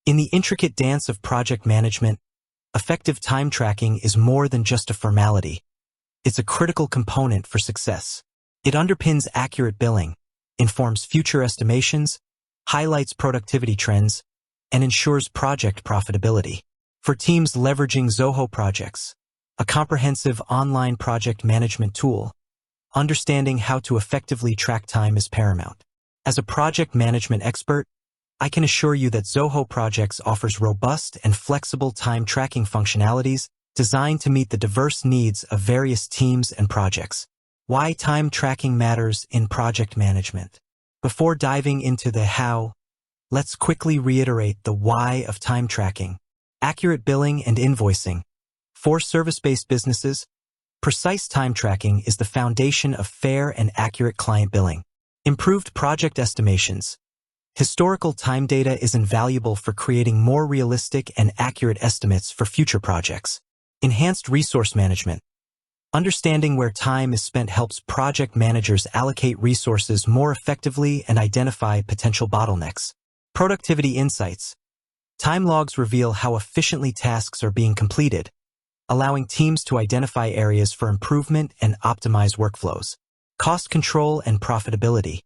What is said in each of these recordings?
In the intricate dance of project management, effective time tracking is more than just a formality. It's a critical component for success. It underpins accurate billing, informs future estimations, highlights productivity trends, and ensures project profitability. For teams leveraging Zoho Projects, a comprehensive online project management tool, understanding how to effectively track time is paramount. As a project management expert, I can assure you that Zoho Projects offers robust and flexible time tracking functionalities designed to meet the diverse needs of various teams and projects. Why time tracking matters in project management. Before diving into the how, let's quickly reiterate the why of time tracking. Accurate billing and invoicing. For service-based businesses, precise time tracking is the foundation of fair and accurate client billing. Improved project estimations. Historical time data is invaluable for creating more realistic and accurate estimates for future projects. Enhanced resource management. Understanding where time is spent helps project managers allocate resources more effectively and identify potential bottlenecks. Productivity insights. Time logs reveal how efficiently tasks are being completed, allowing teams to identify areas for improvement and optimize workflows. Cost control and profitability.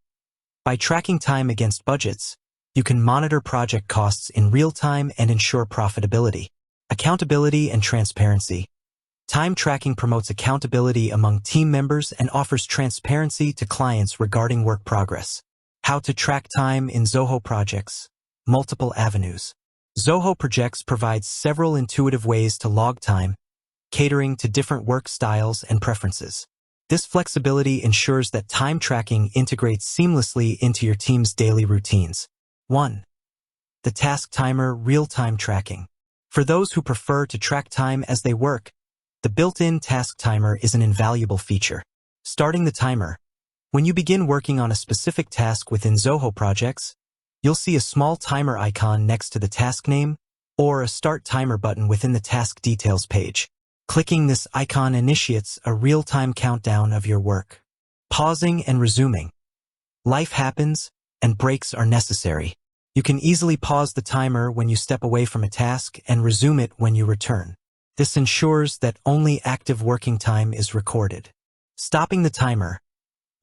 By tracking time against budgets, you can monitor project costs in real time and ensure profitability. Accountability and transparency. Time tracking promotes accountability among team members and offers transparency to clients regarding work progress. How to track time in Zoho Projects. Multiple avenues. Zoho Projects provides several intuitive ways to log time, catering to different work styles and preferences. This flexibility ensures that time tracking integrates seamlessly into your team's daily routines. 1. The Task Timer Real-Time Tracking. For those who prefer to track time as they work, the built-in task timer is an invaluable feature. Starting the timer. When you begin working on a specific task within Zoho Projects, you'll see a small timer icon next to the task name or a Start Timer button within the Task Details page. Clicking this icon initiates a real-time countdown of your work. Pausing and resuming. Life happens, and breaks are necessary. You can easily pause the timer when you step away from a task and resume it when you return. This ensures that only active working time is recorded. Stopping the timer.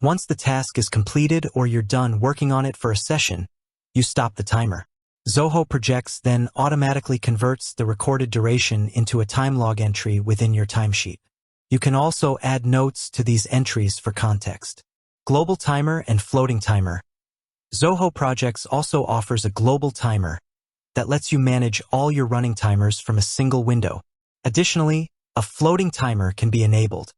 Once the task is completed or you're done working on it for a session, you stop the timer. Zoho Projects then automatically converts the recorded duration into a time log entry within your timesheet. You can also add notes to these entries for context. Global timer and floating timer. Zoho Projects also offers a global timer that lets you manage all your running timers from a single window. Additionally, a floating timer can be enabled,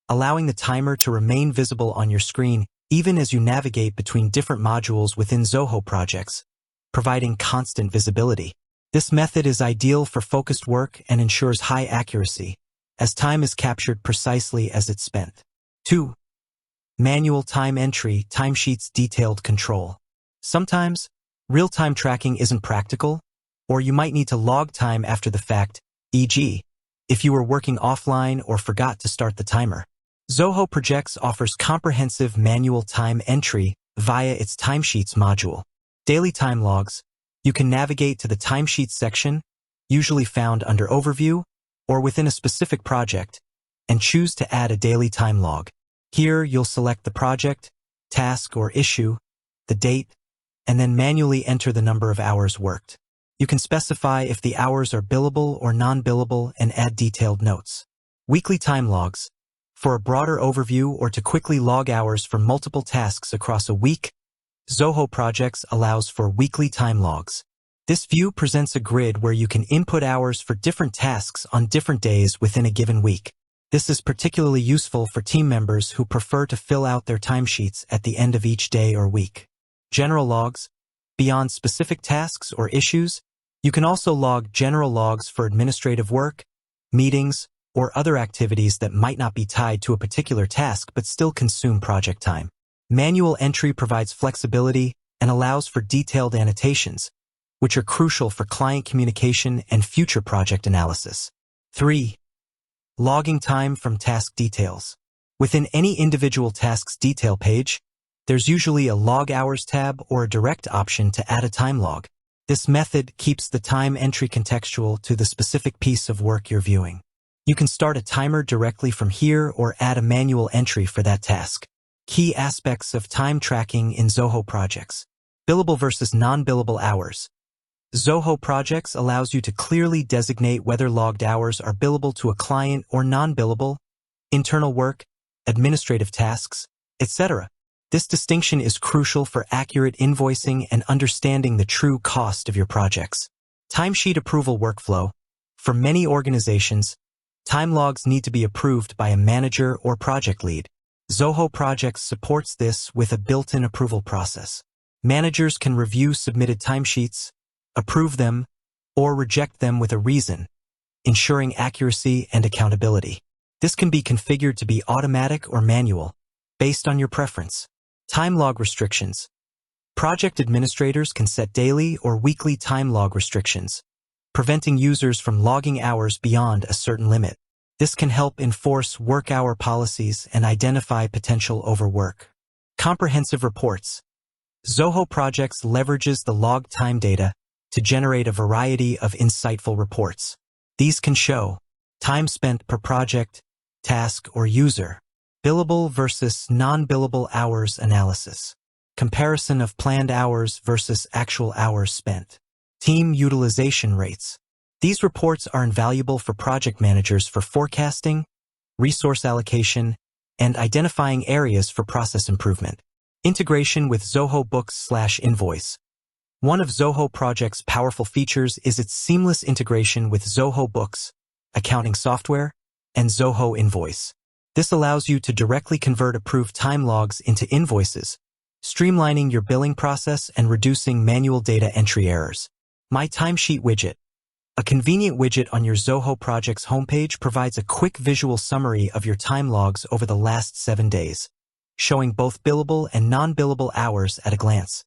allowing the timer to remain visible on your screen even as you navigate between different modules within Zoho Projects, providing constant visibility. This method is ideal for focused work and ensures high accuracy, as time is captured precisely as it's spent. 2. Manual time entry, timesheets detailed control. Sometimes, real-time tracking isn't practical, or you might need to log time after the fact, e.g., if you were working offline or forgot to start the timer. Zoho Projects offers comprehensive manual time entry via its Timesheets module. Daily time logs. You can navigate to the Timesheets section, usually found under Overview or within a specific project, and choose to add a daily time log. Here, you'll select the project, task or issue, the date, and then manually enter the number of hours worked. You can specify if the hours are billable or non-billable and add detailed notes. Weekly time logs. For a broader overview or to quickly log hours for multiple tasks across a week, Zoho Projects allows for weekly time logs. This view presents a grid where you can input hours for different tasks on different days within a given week. This is particularly useful for team members who prefer to fill out their timesheets at the end of each day or week. General logs. Beyond specific tasks or issues, you can also log general logs for administrative work, meetings, or other activities that might not be tied to a particular task but still consume project time. Manual entry provides flexibility and allows for detailed annotations, which are crucial for client communication and future project analysis. 3. Logging time from task details. Within any individual task's detail page, there's usually a Log Hours tab or a direct option to add a time log. This method keeps the time entry contextual to the specific piece of work you're viewing. You can start a timer directly from here or add a manual entry for that task. Key aspects of time tracking in Zoho Projects. Billable versus non-billable hours. Zoho Projects allows you to clearly designate whether logged hours are billable to a client or non-billable, internal work, administrative tasks, etc. This distinction is crucial for accurate invoicing and understanding the true cost of your projects. Timesheet approval workflow. For many organizations, time logs need to be approved by a manager or project lead. Zoho Projects supports this with a built-in approval process. Managers can review submitted timesheets, approve them, or reject them with a reason, ensuring accuracy and accountability. This can be configured to be automatic or manual, based on your preference. Time log restrictions. Project administrators can set daily or weekly time log restrictions, preventing users from logging hours beyond a certain limit. This can help enforce work hour policies and identify potential overwork. Comprehensive reports. Zoho Projects leverages the log time data to generate a variety of insightful reports. These can show time spent per project, task, or user, billable versus non-billable hours analysis, comparison of planned hours versus actual hours spent, team utilization rates. These reports are invaluable for project managers for forecasting, resource allocation, and identifying areas for process improvement. Integration with Zoho Books/Invoice. One of Zoho Projects' powerful features is its seamless integration with Zoho Books, accounting software, and Zoho Invoice. This allows you to directly convert approved time logs into invoices, streamlining your billing process and reducing manual data entry errors. My Timesheet widget. A convenient widget on your Zoho Projects homepage provides a quick visual summary of your time logs over the last 7 days, showing both billable and non-billable hours at a glance.